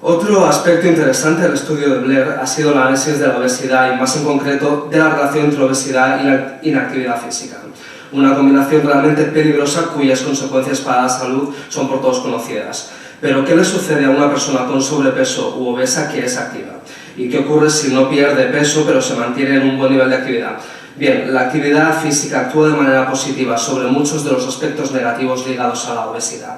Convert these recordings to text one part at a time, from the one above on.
Otro aspecto interesante del estudio de Blair ha sido el análisis de la obesidad y más en concreto de la relación entre obesidad y la inactividad física. Una combinación realmente peligrosa cuyas consecuencias para la salud son por todos conocidas. Pero ¿qué le sucede a una persona con sobrepeso u obesa que es activa? ¿Y qué ocurre si no pierde peso pero se mantiene en un buen nivel de actividad? Bien, la actividad física actúa de manera positiva sobre muchos de los aspectos negativos ligados a la obesidad.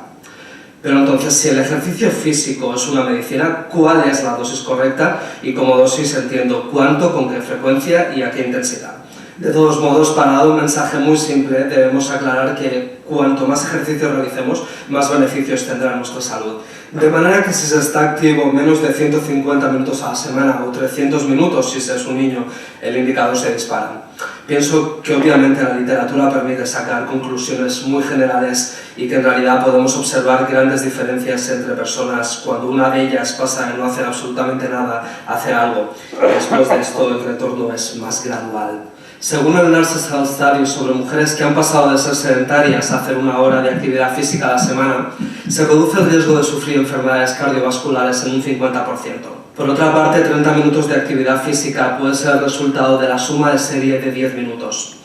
Pero entonces, si el ejercicio físico es una medicina, ¿cuál es la dosis correcta? Y como dosis entiendo cuánto, con qué frecuencia y a qué intensidad. De todos modos, para dar un mensaje muy simple, debemos aclarar que cuanto más ejercicio realicemos, más beneficios tendrá nuestra salud. De manera que si se está activo menos de 150 minutos a la semana o 300 minutos si se es un niño, el indicador se dispara. Pienso que obviamente la literatura permite sacar conclusiones muy generales y que en realidad podemos observar grandes diferencias entre personas cuando una de ellas pasa de no hacer absolutamente nada a hacer algo. Después de esto el retorno es más gradual. Según el Nurses Health Study sobre mujeres que han pasado de ser sedentarias a hacer 1 hora de actividad física a la semana, se reduce el riesgo de sufrir enfermedades cardiovasculares en un 50%. Por otra parte, 30 minutos de actividad física puede ser el resultado de la suma de serie de 10 minutos.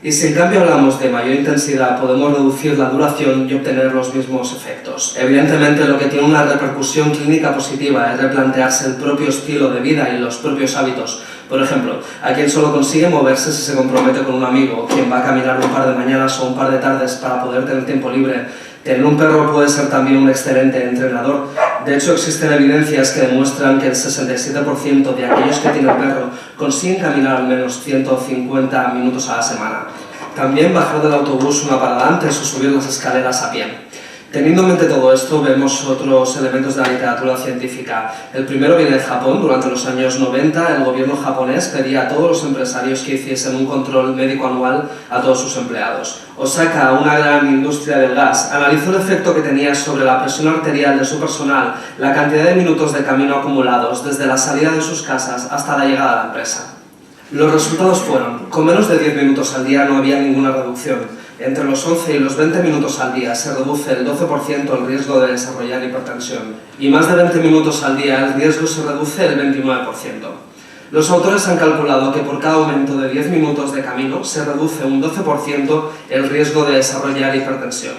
Y si en cambio hablamos de mayor intensidad, podemos reducir la duración y obtener los mismos efectos. Evidentemente, lo que tiene una repercusión clínica positiva es replantearse el propio estilo de vida y los propios hábitos. Por ejemplo, a quien solo consigue moverse si se compromete con un amigo, quien va a caminar un par de mañanas o un par de tardes para poder tener tiempo libre. Tener un perro puede ser también un excelente entrenador. De hecho, existen evidencias que demuestran que el 67% de aquellos que tienen perro consiguen caminar al menos 150 minutos a la semana. También bajar del autobús una parada antes o subir las escaleras a pie. Teniendo en mente todo esto, vemos otros elementos de la literatura científica. El primero viene de Japón. Durante los años 90, el gobierno japonés pedía a todos los empresarios que hiciesen un control médico anual a todos sus empleados. Osaka, una gran industria del gas, analizó el efecto que tenía sobre la presión arterial de su personal, la cantidad de minutos de camino acumulados desde la salida de sus casas hasta la llegada a la empresa. Los resultados fueron, con menos de 10 minutos al día no había ninguna reducción. Entre los 11 y los 20 minutos al día se reduce el 12% el riesgo de desarrollar hipertensión y más de 20 minutos al día el riesgo se reduce el 29%. Los autores han calculado que por cada aumento de 10 minutos de camino se reduce un 12% el riesgo de desarrollar hipertensión.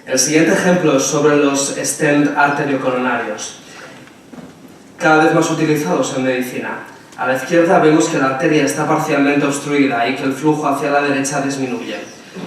El siguiente ejemplo es sobre los stent arteriocoronarios, cada vez más utilizados en medicina. A la izquierda vemos que la arteria está parcialmente obstruida y que el flujo hacia la derecha disminuye.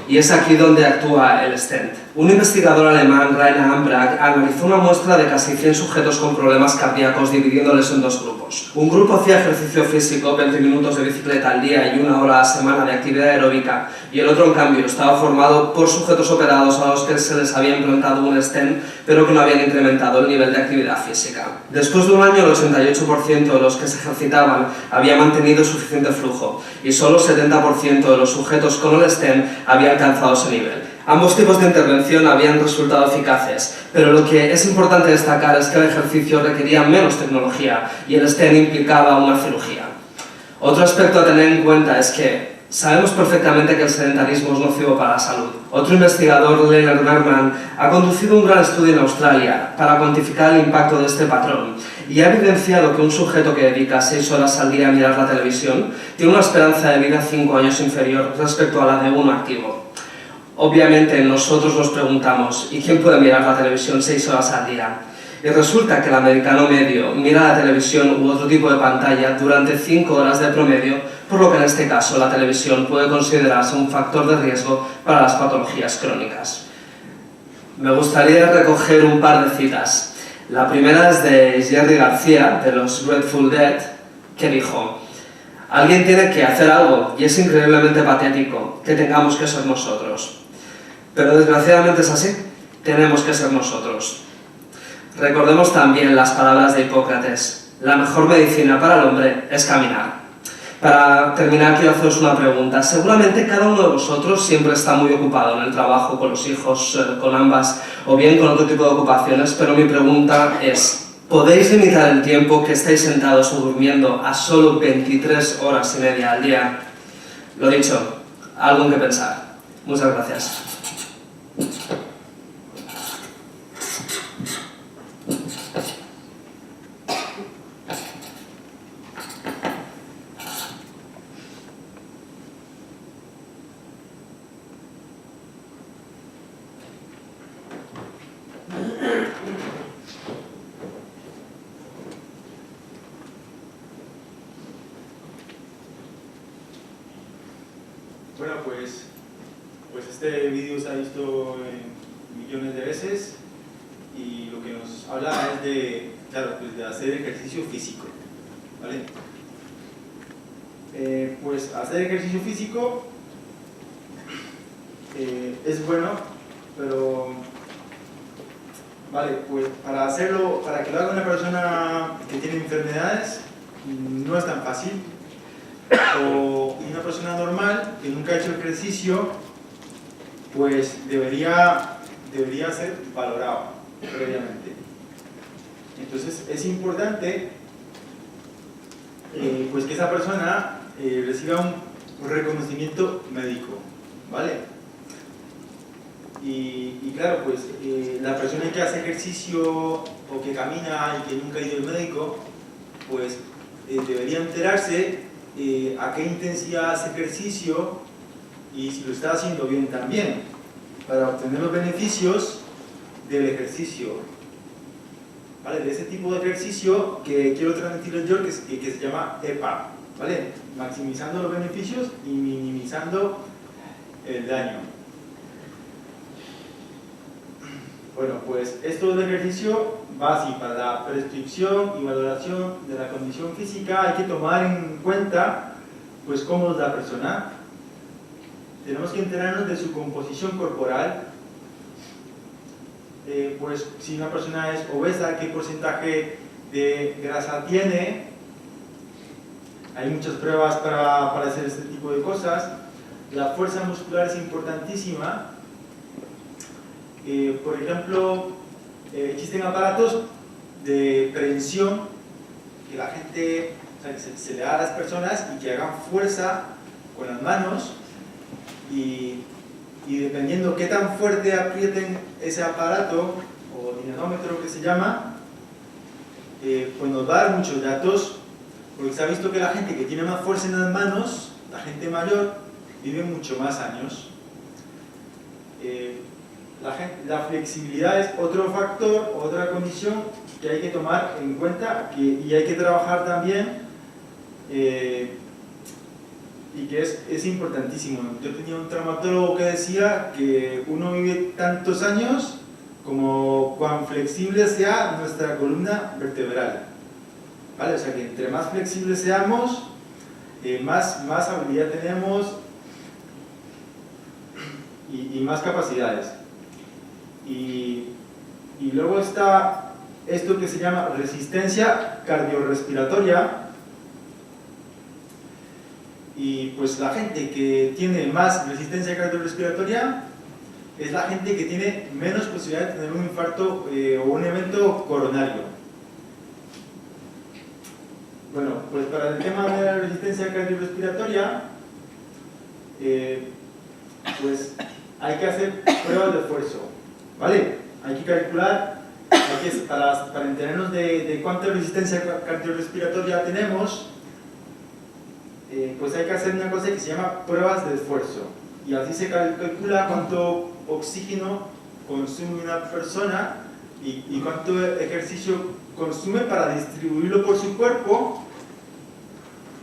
Y es aquí donde actúa el stent. Un investigador alemán, Rainer Ambrach, analizó una muestra de casi 100 sujetos con problemas cardíacos dividiéndoles en 2 grupos. Un grupo hacía ejercicio físico, 20 minutos de bicicleta al día y 1 hora a la semana de actividad aeróbica, y el otro, en cambio, estaba formado por sujetos operados a los que se les había implantado un stent, pero que no habían incrementado el nivel de actividad física. Después de un año, el 88% de los que se ejercitaban había mantenido suficiente flujo, y solo el 70% de los sujetos con el stent había alcanzado ese nivel. Ambos tipos de intervención habían resultado eficaces, pero lo que es importante destacar es que el ejercicio requería menos tecnología y el stent implicaba una cirugía. Otro aspecto a tener en cuenta es que sabemos perfectamente que el sedentarismo es nocivo para la salud. Otro investigador, Leonard Berman, ha conducido un gran estudio en Australia para cuantificar el impacto de este patrón y ha evidenciado que un sujeto que dedica 6 horas al día a mirar la televisión tiene una esperanza de vida 5 años inferior respecto a la de uno activo. Obviamente nosotros nos preguntamos, ¿y quién puede mirar la televisión 6 horas al día? Y resulta que el americano medio mira la televisión u otro tipo de pantalla durante 5 horas de promedio, por lo que en este caso la televisión puede considerarse un factor de riesgo para las patologías crónicas. Me gustaría recoger un par de citas. La primera es de Jerry García, de los Grateful Dead, que dijo: alguien tiene que hacer algo, y es increíblemente patético que tengamos que ser nosotros. Pero desgraciadamente es así, tenemos que ser nosotros. Recordemos también las palabras de Hipócrates: la mejor medicina para el hombre es caminar. Para terminar, quiero haceros una pregunta. Seguramente cada uno de vosotros siempre está muy ocupado en el trabajo, con los hijos, con ambas, o bien con otro tipo de ocupaciones, pero mi pregunta es: ¿podéis limitar el tiempo que estáis sentados o durmiendo a solo 23 horas y media al día? Lo dicho, algo en que pensar. Muchas gracias. Bueno, pues este vídeo se ha visto millones de veces y lo que nos habla es de, claro, pues de hacer ejercicio físico, ¿vale? Pues hacer ejercicio físico es bueno, pero vale, pues para hacerlo, para que lo haga una persona que tiene enfermedades, no es tan fácil. O una persona normal que nunca ha hecho ejercicio, pues debería ser valorado previamente. Entonces es importante pues que esa persona reciba un reconocimiento médico, ¿vale? Y claro, pues la persona que hace ejercicio o que camina y que nunca ha ido al médico, pues debería enterarse a qué intensidad hace ejercicio y si lo está haciendo bien también, para obtener los beneficios del ejercicio, ¿vale? De ese tipo de ejercicio que quiero transmitirles yo, que se llama EPA, ¿vale? Maximizando los beneficios y minimizando el daño. Bueno, pues esto del ejercicio va así: para la prescripción y valoración de la condición física hay que tomar en cuenta pues cómo es la persona. Tenemos que enterarnos de su composición corporal, pues si una persona es obesa, qué porcentaje de grasa tiene. Hay muchas pruebas para hacer este tipo de cosas. La fuerza muscular es importantísima. Por ejemplo, existen aparatos de prevención que la gente, o sea, que se le da a las personas y que hagan fuerza con las manos y dependiendo qué tan fuerte aprieten ese aparato o dinamómetro que se llama, pues nos va a dar muchos datos, porque se ha visto que la gente que tiene más fuerza en las manos, la gente mayor, vive mucho más años. La flexibilidad es otro factor, otra condición que hay que tomar en cuenta y hay que trabajar también, y que es importantísimo. Yo tenía un traumatólogo que decía que uno vive tantos años como cuán flexible sea nuestra columna vertebral, ¿vale? O sea que entre más flexibles seamos, más habilidad tenemos y más capacidades. Y luego está esto que se llama resistencia cardiorrespiratoria. Y pues la gente que tiene más resistencia cardiorrespiratoria es la gente que tiene menos posibilidad de tener un infarto o un evento coronario. Bueno, pues para el tema de la resistencia cardiorrespiratoria, pues hay que hacer pruebas de esfuerzo, ¿vale? Hay que calcular, para enterarnos de cuánta resistencia cardiorrespiratoria tenemos, pues hay que hacer una cosa que se llama pruebas de esfuerzo, y así se calcula cuánto oxígeno consume una persona y cuánto ejercicio consume para distribuirlo por su cuerpo,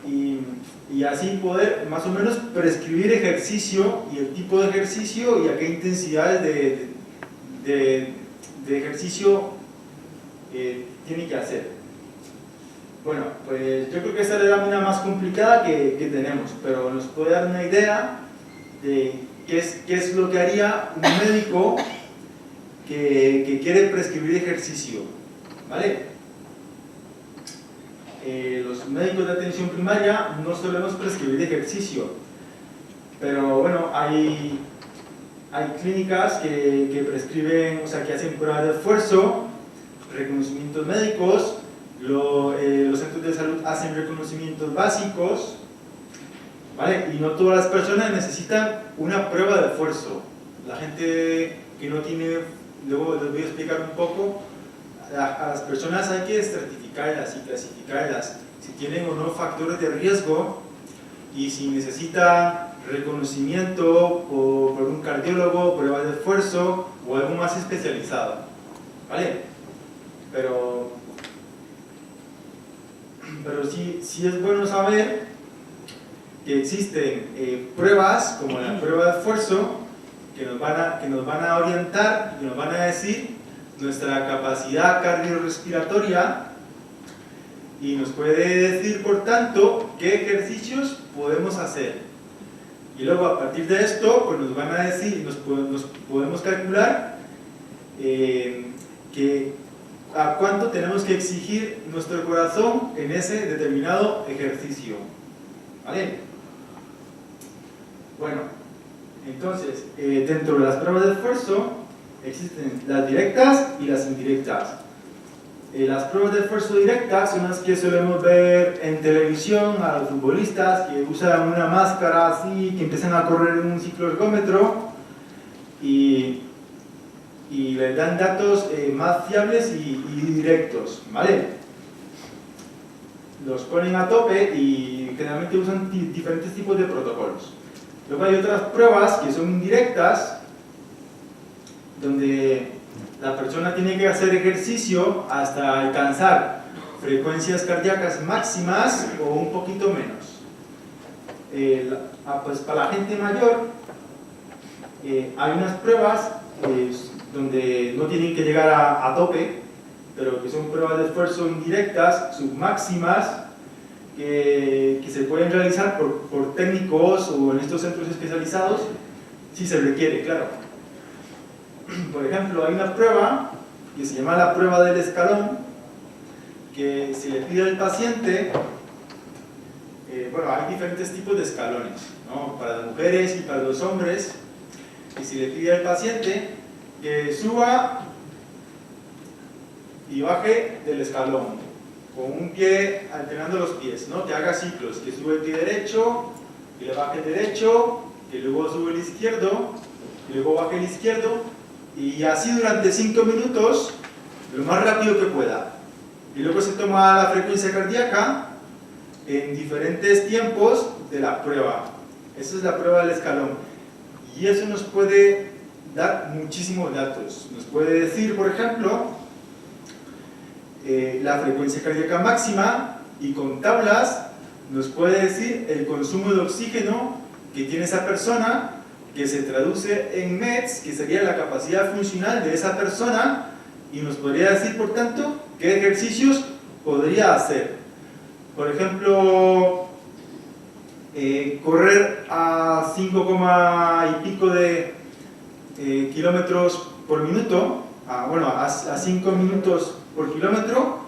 y así poder más o menos prescribir ejercicio y el tipo de ejercicio y a qué intensidades de ejercicio tiene que hacer. Bueno, pues yo creo que esta es la lámina más complicada que tenemos, pero nos puede dar una idea de qué es lo que haría un médico que quiere prescribir ejercicio, ¿vale? Los médicos de atención primaria no solemos prescribir ejercicio, pero bueno, hay clínicas que prescriben, o sea, que hacen pruebas de esfuerzo, reconocimientos médicos. Los centros de salud hacen reconocimientos básicos, ¿vale? Y no todas las personas necesitan una prueba de esfuerzo. La gente que no tiene, luego les voy a explicar un poco, a las personas hay que estratificarlas y clasificarlas, si tienen o no factores de riesgo y si necesitan reconocimiento por un cardiólogo, pruebas de esfuerzo o algo más especializado, ¿vale? Pero sí es bueno saber que existen pruebas como la prueba de esfuerzo que nos van a orientar, que nos van a decir nuestra capacidad cardiorrespiratoria y nos puede decir, por tanto, qué ejercicios podemos hacer. Y luego, a partir de esto, pues nos van a decir, nos podemos calcular a cuánto tenemos que exigir nuestro corazón en ese determinado ejercicio. ¿Vale? Bueno, entonces, dentro de las pruebas de esfuerzo existen las directas y las indirectas. Las pruebas de esfuerzo directas son las que solemos ver en televisión a los futbolistas que usan una máscara así, que empiezan a correr en un cicloergómetro y les dan datos más fiables y directos, ¿vale? Los ponen a tope y generalmente usan diferentes tipos de protocolos. Luego hay otras pruebas que son indirectas, donde la persona tiene que hacer ejercicio hasta alcanzar frecuencias cardíacas máximas o un poquito menos. Pues para la gente mayor hay unas pruebas donde no tienen que llegar a tope, pero que son pruebas de esfuerzo indirectas, submáximas, que se pueden realizar por técnicos o en estos centros especializados, si se requiere, claro. Por ejemplo, hay una prueba que se llama la prueba del escalón, que se le pide al paciente, bueno, hay diferentes tipos de escalones, ¿no? Para las mujeres y para los hombres, y se le pide al paciente que suba y baje del escalón, con un pie alternando los pies, ¿no? Que haga ciclos, que sube el pie derecho, que le baje el derecho, que luego sube el izquierdo, que luego baje el izquierdo, y así durante 5 minutos, lo más rápido que pueda. Y luego se toma la frecuencia cardíaca en diferentes tiempos de la prueba. Esa es la prueba del escalón. Y eso nos puede dar muchísimos datos. Nos puede decir, por ejemplo, la frecuencia cardíaca máxima, y con tablas nos puede decir el consumo de oxígeno que tiene esa persona, que se traduce en METs, que sería la capacidad funcional de esa persona, y nos podría decir, por tanto, qué ejercicios podría hacer. Por ejemplo, correr a 5, y pico de kilómetros por minuto, a 5 minutos por kilómetro,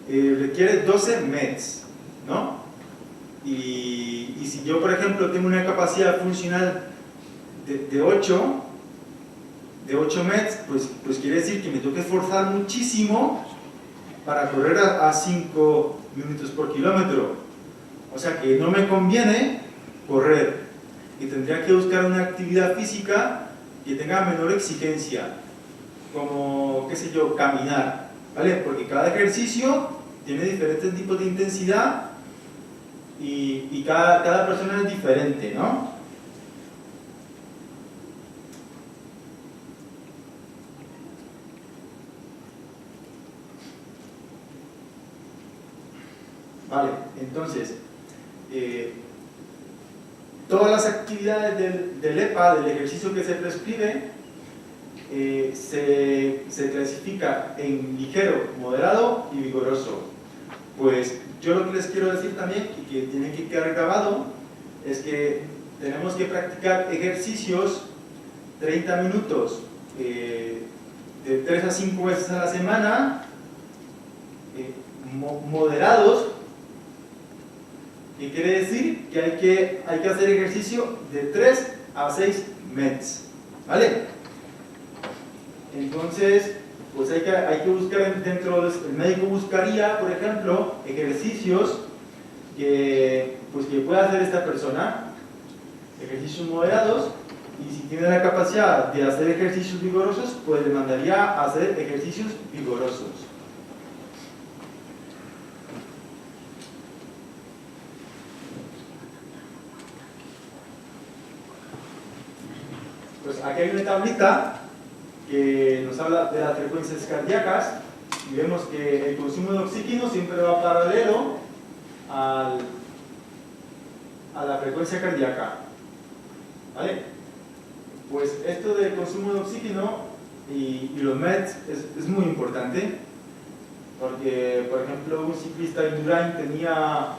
requiere 12 METs, ¿no? Y si yo, por ejemplo, tengo una capacidad funcional de 8 METs, pues quiere decir que me tengo que esforzar muchísimo para correr a 5 minutos por kilómetro. O sea que no me conviene correr, y tendría que buscar una actividad física que tenga menor exigencia, como, qué sé yo, caminar, ¿vale? Porque cada ejercicio tiene diferentes tipos de intensidad y cada persona es diferente, ¿no? Vale, entonces, todas las actividades del EPA, del ejercicio que se prescribe, se clasifica en ligero, moderado y vigoroso. Pues yo lo que les quiero decir también, y que tiene que quedar grabado, es que tenemos que practicar ejercicios 30 minutos de 3 a 5 veces a la semana, moderados, que quiere decir que hay que hacer ejercicio de 3 a 6 METs, ¿vale? Entonces, pues hay que buscar dentro, el médico buscaría, por ejemplo, ejercicios que pueda hacer esta persona, ejercicios moderados, y si tiene la capacidad de hacer ejercicios vigorosos, pues le mandaría a hacer ejercicios vigorosos. Pues aquí hay una tablita que nos habla de las frecuencias cardíacas, y vemos que el consumo de oxígeno siempre va paralelo a la frecuencia cardíaca. ¿Vale? Pues esto del consumo de oxígeno y los METs es muy importante, porque, por ejemplo, un ciclista Indurain tenía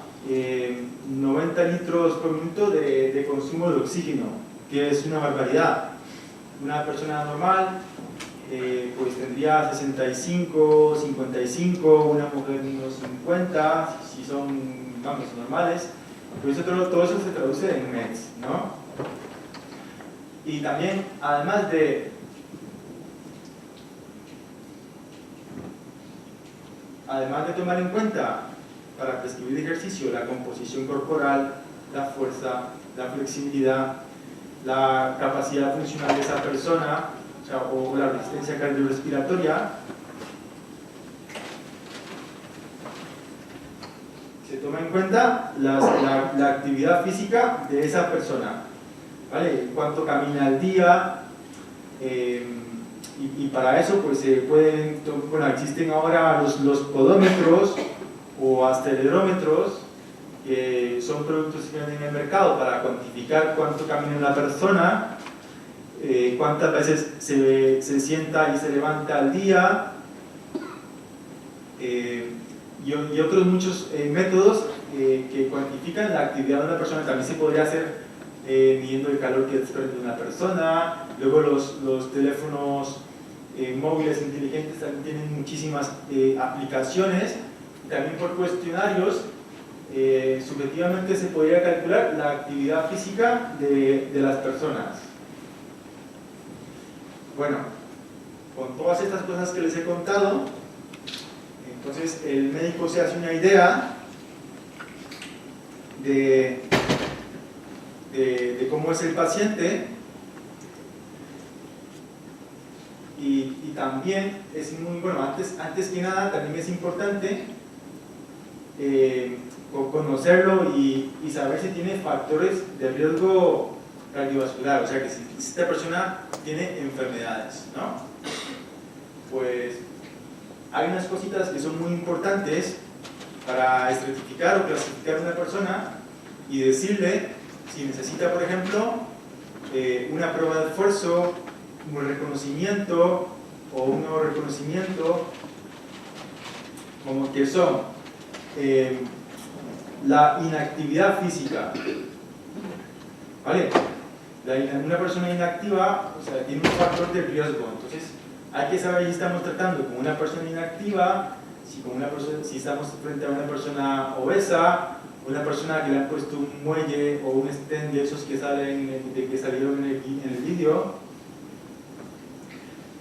90 litros por minuto de consumo de oxígeno, que es una barbaridad. Una persona normal pues tendría 65, 55, una mujer unos 50, si son, vamos, normales. Pues todo eso se traduce en METs, ¿no? Y también, además de tomar en cuenta para prescribir ejercicio la composición corporal, la fuerza, la flexibilidad, la capacidad funcional de esa persona, o la resistencia cardiorrespiratoria, se toma en cuenta la actividad física de esa persona, ¿vale? Cuánto camina al día, y para eso pues se pueden, bueno, existen ahora los podómetros o acelerómetros, que son productos que vienen en el mercado para cuantificar cuánto camina una persona, cuántas veces se sienta y se levanta al día, y otros muchos métodos que cuantifican la actividad de una persona. También se podría hacer midiendo el calor que desprende una persona. Luego los teléfonos móviles inteligentes también tienen muchísimas aplicaciones. También por cuestionarios subjetivamente se podría calcular la actividad física de las personas. Bueno, con todas estas cosas que les he contado, entonces el médico se hace una idea de cómo es el paciente, y también es muy bueno, antes que nada también es importante conocerlo y saber si tiene factores de riesgo cardiovascular, o sea que si esta persona tiene enfermedades, ¿no? Pues hay unas cositas que son muy importantes para estratificar o clasificar a una persona y decirle si necesita, por ejemplo, una prueba de esfuerzo, un reconocimiento o un nuevo reconocimiento, como que son la inactividad física, ¿vale? Una persona inactiva, o sea, tiene un factor de riesgo, entonces hay que saber si estamos tratando con una persona inactiva, si estamos frente a una persona obesa, una persona que le han puesto un muelle o un stent de esos que salieron en el vídeo,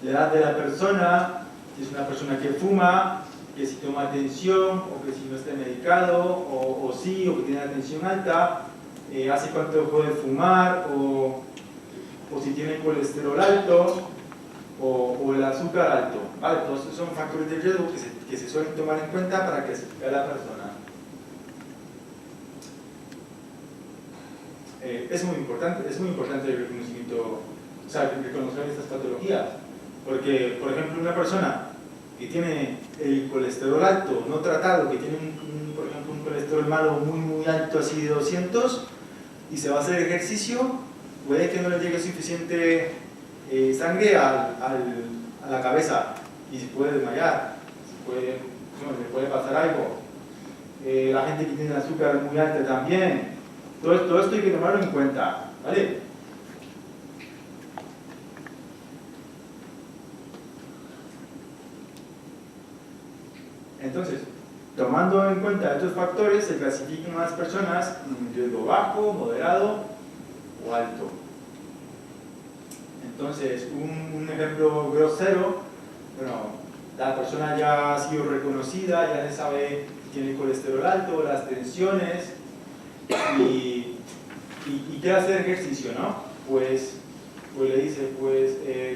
la edad de la persona, si es una persona que fuma, que si toma tensión, o que si no está medicado, o sí, o que tiene la tensión alta, hace cuánto dejó de fumar, o si tiene el colesterol alto, o el azúcar alto, ¿vale? Todos esos son factores de riesgo que se suelen tomar en cuenta para clasificar a la persona. Es muy importante el reconocimiento, o sea, reconocer estas patologías, porque, por ejemplo, una persona que tiene el colesterol alto, no tratado, que tiene, por ejemplo, un colesterol malo muy alto, así de 200, y se va a hacer ejercicio, puede que no le llegue suficiente sangre a la cabeza y se puede desmayar, le puede pasar algo. La gente que tiene el azúcar muy alta también. Todo esto hay que tomarlo en cuenta, ¿vale? Entonces, tomando en cuenta estos factores, se clasifican a las personas en riesgo bajo, moderado o alto. Entonces, un ejemplo grosero, bueno, la persona ya ha sido reconocida, ya se sabe si tiene colesterol alto, las tensiones, y quiere hacer ejercicio, ¿no? Pues le dice,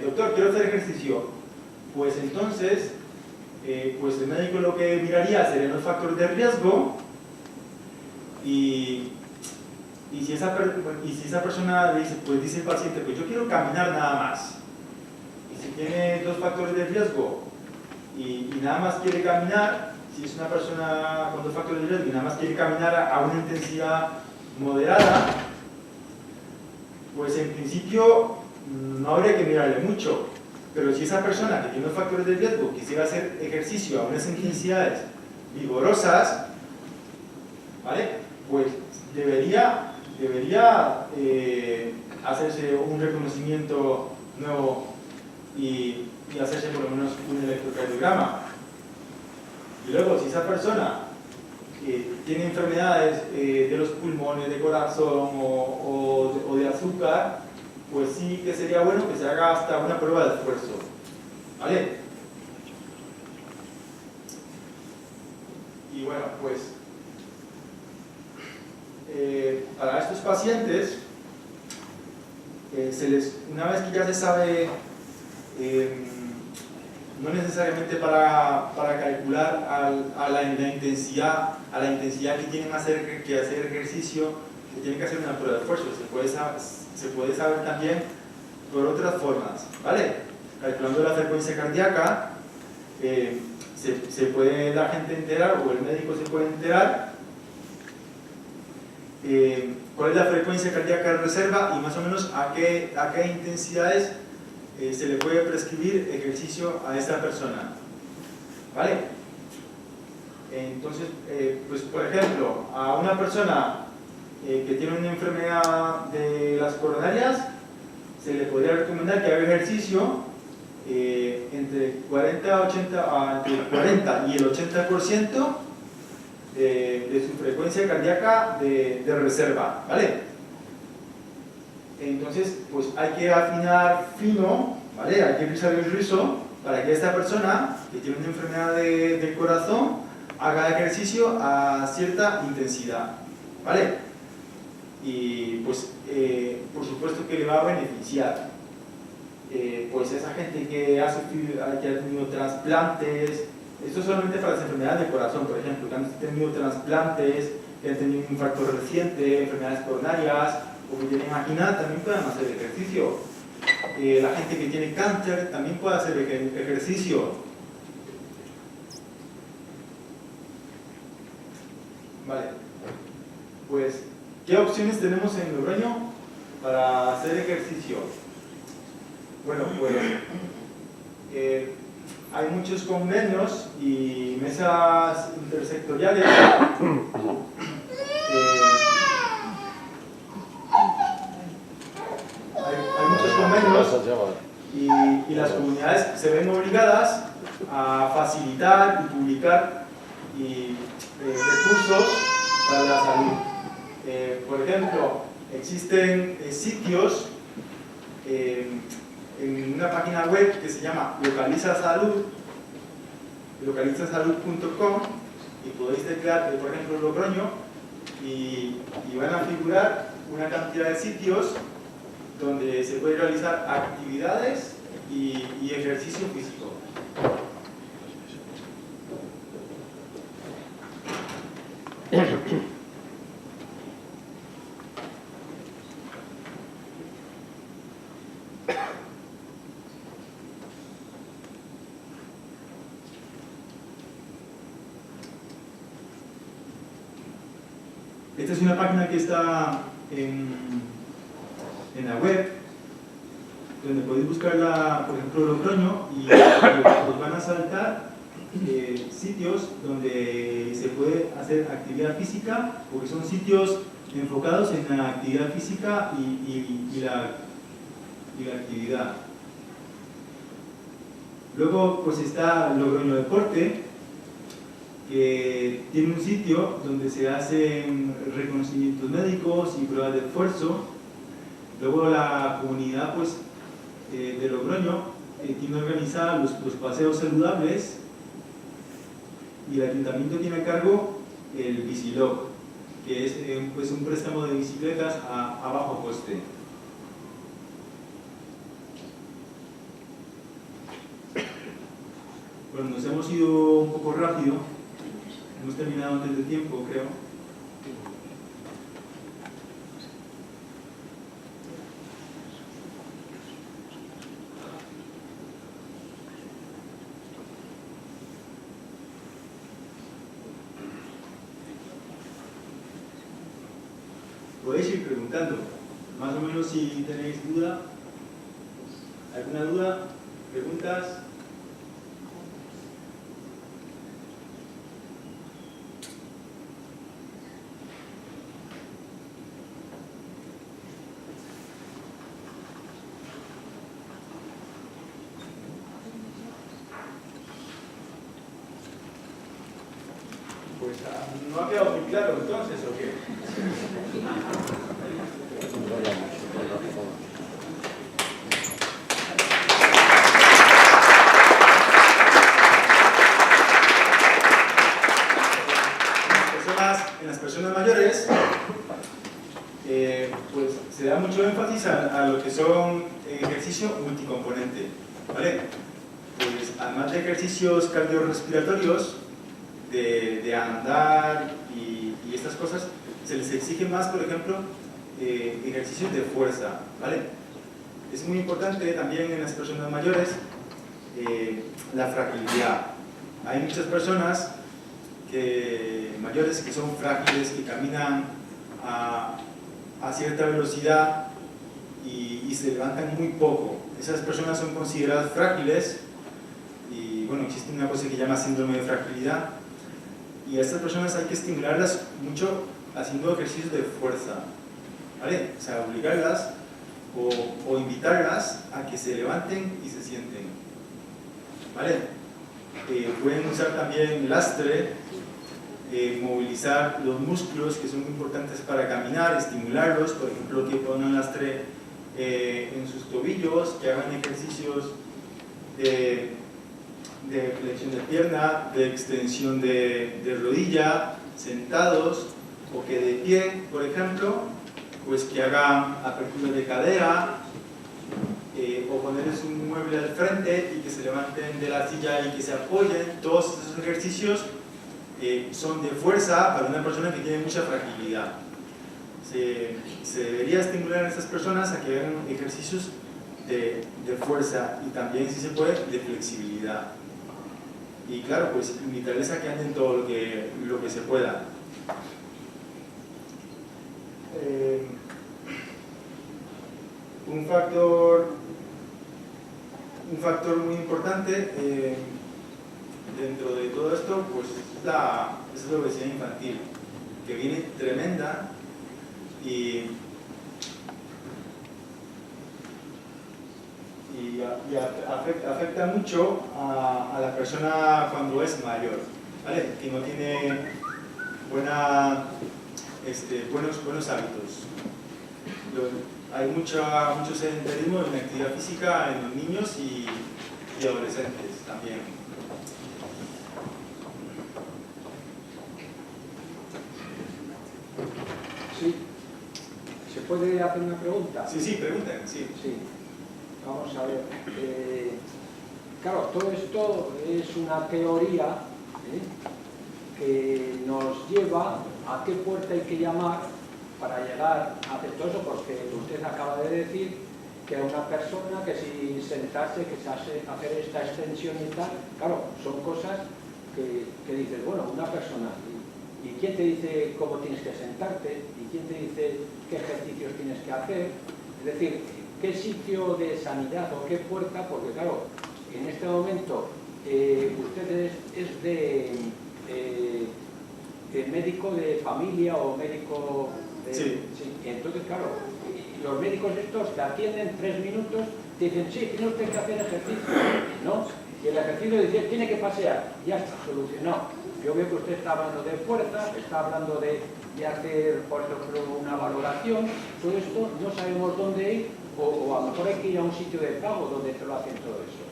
doctor, quiero hacer ejercicio. Pues entonces, pues el médico lo que miraría serían los factores de riesgo, y si esa persona le dice, pues dice el paciente, pues yo quiero caminar nada más, y si tiene dos factores de riesgo y nada más quiere caminar, si es una persona con dos factores de riesgo y nada más quiere caminar a una intensidad moderada, pues en principio no habría que mirarle mucho. Pero si esa persona que tiene unos factores de riesgo quisiera hacer ejercicio a unas intensidades vigorosas, ¿vale? Pues debería hacerse un reconocimiento nuevo y hacerse por lo menos un electrocardiograma. Y luego, si esa persona tiene enfermedades de los pulmones, de corazón o de azúcar, pues sí que sería bueno que se haga hasta una prueba de esfuerzo, ¿vale? Y bueno, pues para estos pacientes, una vez que ya se sabe, no necesariamente para calcular a la intensidad que tienen que hacer ejercicio, que tienen que hacer una prueba de esfuerzo, se puede saber también por otras formas, ¿vale? Calculando la frecuencia cardíaca, se puede la gente enterar, o el médico se puede enterar cuál es la frecuencia cardíaca de reserva y más o menos a qué intensidades se le puede prescribir ejercicio a esta persona, ¿vale? Entonces, pues por ejemplo, a una persona que tiene una enfermedad de las coronarias, se le podría recomendar que haga ejercicio entre 40 y el 80% de su frecuencia cardíaca de reserva, ¿vale? Entonces, pues hay que afinar fino, ¿vale? Hay que rizar el rizo para que esta persona que tiene una enfermedad del corazón haga ejercicio a cierta intensidad, ¿vale? Y pues por supuesto que le va a beneficiar. Pues esa gente que ha tenido trasplantes, esto es solamente para las enfermedades del corazón, por ejemplo, que han tenido trasplantes, que han tenido un infarto reciente, enfermedades coronarias o que tienen angina, también pueden hacer ejercicio. La gente que tiene cáncer también puede hacer ejercicio. Vale, pues ¿qué opciones tenemos en Logroño para hacer ejercicio? Bueno, pues hay muchos convenios y mesas intersectoriales. Hay muchos convenios y las comunidades se ven obligadas a facilitar y publicar recursos para la salud. Por ejemplo, existen sitios en una página web que se llama localizasalud.com, y podéis teclear, por ejemplo, Logroño, y van a figurar una cantidad de sitios donde se puede realizar actividades y ejercicio físico. Esta es una página que está en la web, donde podéis buscar, por ejemplo, Logroño, y os van a saltar sitios donde se puede hacer actividad física, porque son sitios enfocados en la actividad física y la actividad. Luego pues está Logroño Deporte, que tiene un sitio donde se hacen reconocimientos médicos y pruebas de esfuerzo. Luego la comunidad pues, de Logroño tiene organizados los paseos saludables, y el ayuntamiento tiene a cargo el Bicilog, que es pues un préstamo de bicicletas a bajo coste. Bueno, nos hemos ido un poco rápido, hemos terminado antes de tiempo, creo. podéis ir preguntando. Más o menos si tenéis duda, alguna duda, preguntas. Pues no ha quedado muy claro entonces, ¿o qué? En las personas mayores, pues se da mucho énfasis a lo que son ejercicio multicomponente, ¿vale? Pues además de ejercicios cardiorrespiratorios, de andar y estas cosas, se les exige más, por ejemplo, ejercicios de fuerza, ¿vale? Es muy importante también en las personas mayores la fragilidad. Hay muchas personas mayores que son frágiles, que caminan a cierta velocidad y se levantan muy poco. Esas personas son consideradas frágiles y bueno, existe una cosa que se llama síndrome de fragilidad. Y a estas personas hay que estimularlas mucho haciendo ejercicios de fuerza, ¿vale? O sea, obligarlas o invitarlas a que se levanten y se sienten, ¿vale? Pueden usar también lastre, movilizar los músculos que son muy importantes para caminar, estimularlos, por ejemplo, que pongan lastre en sus tobillos, que hagan ejercicios de flexión de pierna, de extensión de rodilla, sentados, o que de pie, por ejemplo, pues que hagan apertura de cadera, o ponerles un mueble al frente y que se levanten de la silla y que se apoyen. Todos esos ejercicios son de fuerza para una persona que tiene mucha fragilidad. Se debería estimular a estas personas a que hagan ejercicios de fuerza y también, si se puede, de flexibilidad. Y claro, pues invitarles a que anden todo lo que se pueda. Un factor muy importante dentro de todo esto, pues es la obesidad infantil, que viene tremenda y afecta mucho a la persona cuando es mayor, ¿vale? Que no tiene buenos hábitos. Hay mucho sedentarismo en la actividad física en los niños y adolescentes también. Sí. ¿Se puede hacer una pregunta? Sí, pregunten, sí. Vamos a ver. Claro, todo esto es una teoría que nos lleva a qué puerta hay que llamar para llegar a hacer todo eso, porque usted acaba de decir que a una persona que si sentarse, que se hacer esta extensión y tal, claro, son cosas que dices, bueno, una persona, ¿y quién te dice cómo tienes que sentarte? ¿Y quién te dice qué ejercicios tienes que hacer? Es decir, ¿qué sitio de sanidad o qué puerta? Porque claro, en este momento usted es de médico de familia o médico de... Sí. Entonces, claro, los médicos estos te atienden 3 minutos, te dicen, sí, tiene usted que hacer ejercicio, ¿no? Y el ejercicio dice, tiene que pasear, ya está, solucionado. Yo veo que usted está hablando de fuerza, está hablando de hacer, por ejemplo, una valoración. Todo esto no sabemos dónde ir, o a lo mejor hay que ir a un sitio de pago donde te lo hacen todo eso.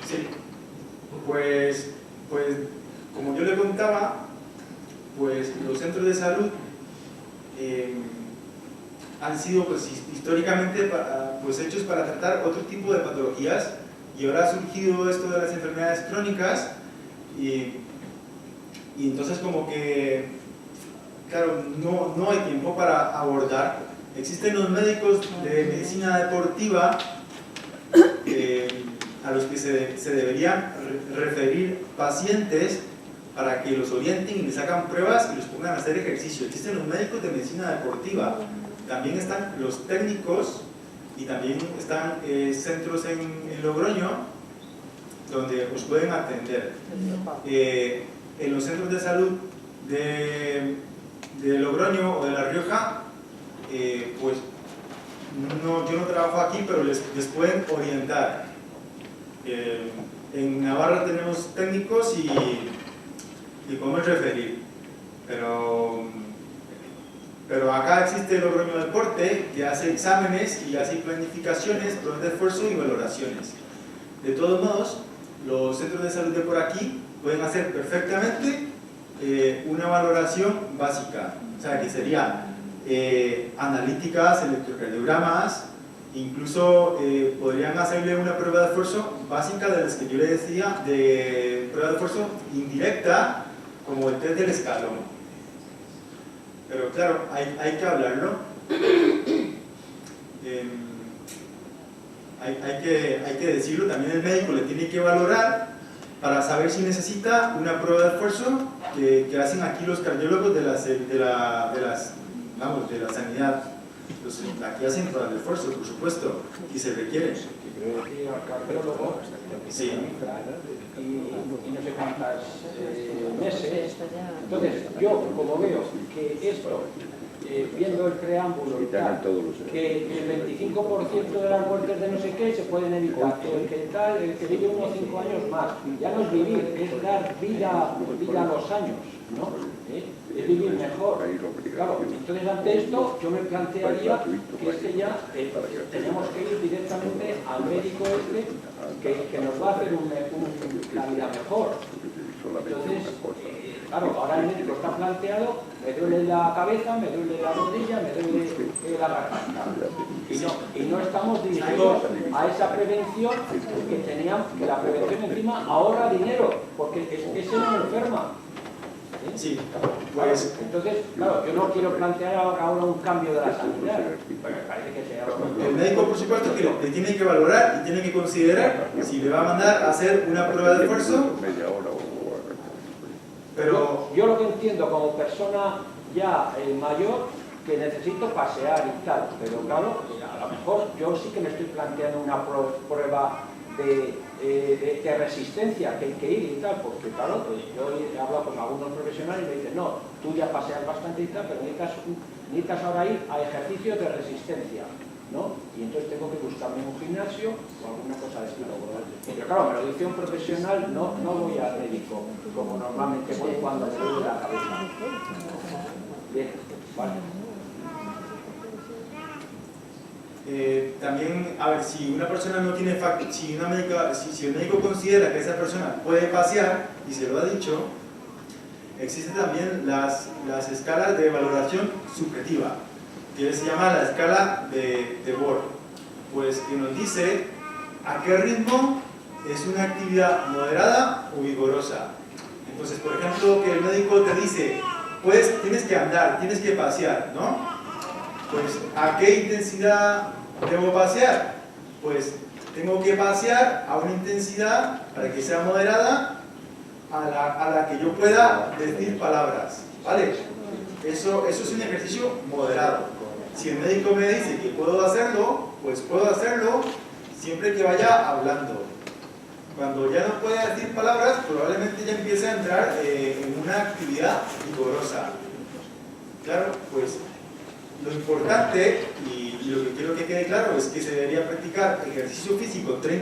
Sí, pues como yo le contaba, pues los centros de salud han sido pues, históricamente pues, hechos para tratar otro tipo de patologías, y ahora ha surgido esto de las enfermedades crónicas y entonces como que, claro, no hay tiempo para abordar. Existen los médicos de medicina deportiva a los que se deberían referir pacientes para que los orienten y les hagan pruebas y los pongan a hacer ejercicio. Existen los médicos de medicina deportiva, también están los técnicos y también están centros en Logroño donde os pueden atender. En los centros de salud de Logroño o de La Rioja, pues yo no trabajo aquí, pero les pueden orientar. En Navarra tenemos técnicos y podemos referir, pero acá existe el Logroño Deporte, que hace exámenes y hace planificaciones, pruebas de esfuerzo y valoraciones. De todos modos, los centros de salud de por aquí pueden hacer perfectamente una valoración básica, o sea, que sería analíticas, electrocardiogramas, incluso podrían hacerle una prueba de esfuerzo básica de las que yo le decía, de prueba de esfuerzo indirecta, como el test del escalón. Pero claro, hay que hablarlo. Hay que decirlo, también el médico le tiene que valorar para saber si necesita una prueba de esfuerzo que hacen aquí los cardiólogos de la sanidad. Entonces, aquí hacen pruebas de esfuerzo, por supuesto, y se requiere. Sí. Y no sé cuántas meses. Entonces, yo como veo que esto, viendo el preámbulo y tal, que el 25% de las muertes de no sé qué se pueden evitar, el que vive unos 5 años más, ya no es vivir, es dar vida a los años, ¿no? Es vivir mejor. Claro, entonces ante esto yo me plantearía que es que ya tenemos que ir directamente al médico que nos va a hacer la vida mejor. Entonces, claro, ahora el médico está planteado, me duele la cabeza, me duele la rodilla, me duele la garganta. Y no estamos dirigidos a esa prevención que la prevención encima ahorra dinero, porque ese no enferma. Sí, pues entonces, claro, yo no quiero plantear ahora un cambio de la sanidad, pero me parece que sea... El médico, por supuesto, que le tiene que valorar y tiene que considerar si le va a mandar a hacer una prueba de esfuerzo. Pero yo lo que entiendo como persona ya mayor, que necesito pasear y tal, pero claro, a lo mejor yo sí que me estoy planteando una prueba de resistencia, que hay que ir y tal, porque claro, yo he hablado con algunos profesionales y me dicen, no, tú ya paseas bastante y tal, pero necesitas ahora ir a ejercicios de resistencia, ¿no? Y entonces tengo que buscarme un gimnasio o alguna cosa de estilo. Pero claro, me lo dice un profesional, no voy al médico, como normalmente voy cuando me duele la cabeza. Bien, vale. También, a ver, si una persona no tiene si el médico considera que esa persona puede pasear, y se lo ha dicho, existen también las escalas de valoración subjetiva, que se llama la escala de Borg, pues que nos dice a qué ritmo es una actividad moderada o vigorosa. Entonces, por ejemplo, que el médico te dice, pues tienes que andar, tienes que pasear, ¿no? Pues, ¿a qué intensidad debo pasear? Pues tengo que pasear a una intensidad, para que sea moderada, a la que yo pueda decir palabras, ¿vale? Eso es un ejercicio moderado. Si el médico me dice que puedo hacerlo, pues puedo hacerlo siempre que vaya hablando. Cuando ya no pueda decir palabras, probablemente ya empiece a entrar en una actividad vigorosa. Claro, pues lo importante y lo que quiero que quede claro es que se debería practicar ejercicio físico 30